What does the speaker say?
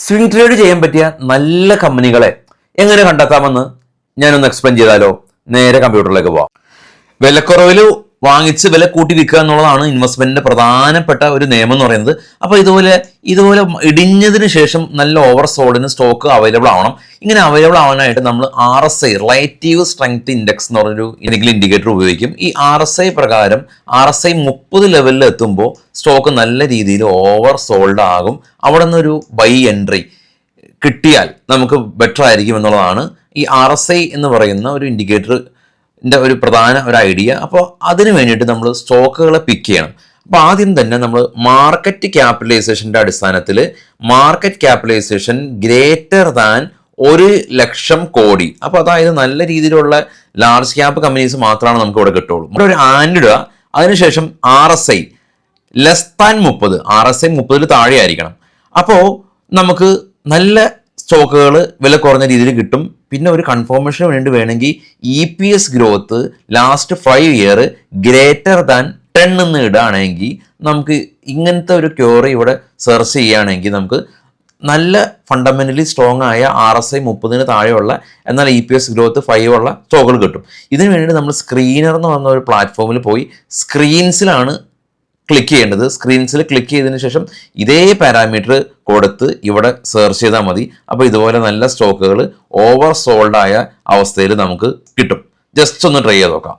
Swing trade ചെയ്യാൻ പറ്റിയ നല്ല കമ്പനികളെ എങ്ങനെ കണ്ടെത്താമെന്ന് ഞാനൊന്ന് എക്സ്പ്ലെയിൻ ചെയ്താലോ. നേരെ കമ്പ്യൂട്ടറിലേക്ക് പോവാം. വിലക്കുറവിൽ വാങ്ങിച്ച് വില കൂട്ടി വിൽക്കുക എന്നുള്ളതാണ് ഇൻവെസ്റ്റ്മെന്റിന്റെ പ്രധാനപ്പെട്ട ഒരു നിയമം എന്ന് പറയുന്നത്. അപ്പോൾ ഇതുപോലെ ഇടിഞ്ഞതിന് ശേഷം നല്ല ഓവർ സോൾഡിന് സ്റ്റോക്ക് അവൈലബിൾ ആവണം. ഇങ്ങനെ അവൈലബിൾ ആവാനായിട്ട് നമ്മൾ RSI റിലേറ്റീവ് സ്ട്രെങ്ത് ഇൻഡെക്സ് എന്ന് പറഞ്ഞൊരു എന്തെങ്കിലും ഇൻഡിക്കേറ്റർ ഉപയോഗിക്കും. ഈ RSI പ്രകാരം RSI 30 ലെവലിൽ എത്തുമ്പോൾ സ്റ്റോക്ക് നല്ല രീതിയിൽ ഓവർ സോൾഡ് ആകും. അവിടെ നിന്നൊരു ബൈ എൻട്രി കിട്ടിയാൽ നമുക്ക് ബെറ്റർ ആയിരിക്കും എന്നുള്ളതാണ് ഈ RSI എന്ന് പറയുന്ന ഒരു ഇൻഡിക്കേറ്റർ ഒരു പ്രധാന ഒരു ഐഡിയ. അപ്പോൾ അതിന് വേണ്ടിയിട്ട് നമ്മൾ സ്റ്റോക്കുകളെ പിക്ക് ചെയ്യണം. അപ്പോൾ ആദ്യം തന്നെ നമ്മൾ മാർക്കറ്റ് ക്യാപിറ്റലൈസേഷൻ്റെ അടിസ്ഥാനത്തിൽ മാർക്കറ്റ് ക്യാപിറ്റലൈസേഷൻ ഗ്രേറ്റർ ദാൻ 1,00,000 കോടി. അപ്പോൾ അതായത് നല്ല രീതിയിലുള്ള ലാർജ് ക്യാപ്പ് കമ്പനീസ് മാത്രമാണ് നമുക്ക് ഇവിടെ കിട്ടുള്ളൂ. ഇവിടെ ഒരു ആൻഡ് ഇടുക. അതിനുശേഷം RSI ലെസ് ദാൻ 30, RSI 30 താഴെ ആയിരിക്കണം. അപ്പോൾ നമുക്ക് നല്ല സ്റ്റോക്കുകൾ വില കുറഞ്ഞ രീതിയിൽ കിട്ടും. പിന്നെ ഒരു കൺഫർമേഷന് വേണ്ടി വേണമെങ്കിൽ EPS growth last 5 year greater than 10 എന്ന് ഇടുകയാണെങ്കിൽ നമുക്ക് ഇങ്ങനത്തെ ഒരു ക്യൂറി ഇവിടെ സെർച്ച് ചെയ്യുകയാണെങ്കിൽ നമുക്ക് നല്ല ഫണ്ടമെന്റലി സ്ട്രോങ് ആയ RSI 30 താഴെയുള്ള എന്നാൽ EPS ഗ്രോത്ത് 5 ഉള്ള സ്റ്റോക്കുകൾ കിട്ടും. ഇതിനു വേണ്ടിയിട്ട് നമ്മൾ സ്ക്രീനർ എന്ന് പറഞ്ഞ ഒരു പ്ലാറ്റ്ഫോമിൽ പോയി സ്ക്രീൻസിലാണ് ക്ലിക്ക് ചെയ്യേണ്ടത്. സ്ക്രീൻസിൽ ക്ലിക്ക് ചെയ്തതിന് ശേഷം ഇതേ പാരാമീറ്റർ കൊടുത്ത് ഇവിടെ സെർച്ച് ചെയ്താൽ മതി. അപ്പോൾ ഇതുപോലെ നല്ല സ്റ്റോക്കുകൾ ഓവർ സോൾഡ് ആയ അവസ്ഥയിൽ നമുക്ക് കിട്ടും. ജസ്റ്റ് ഒന്ന് ട്രൈ ചെയ്ത് നോക്കാം.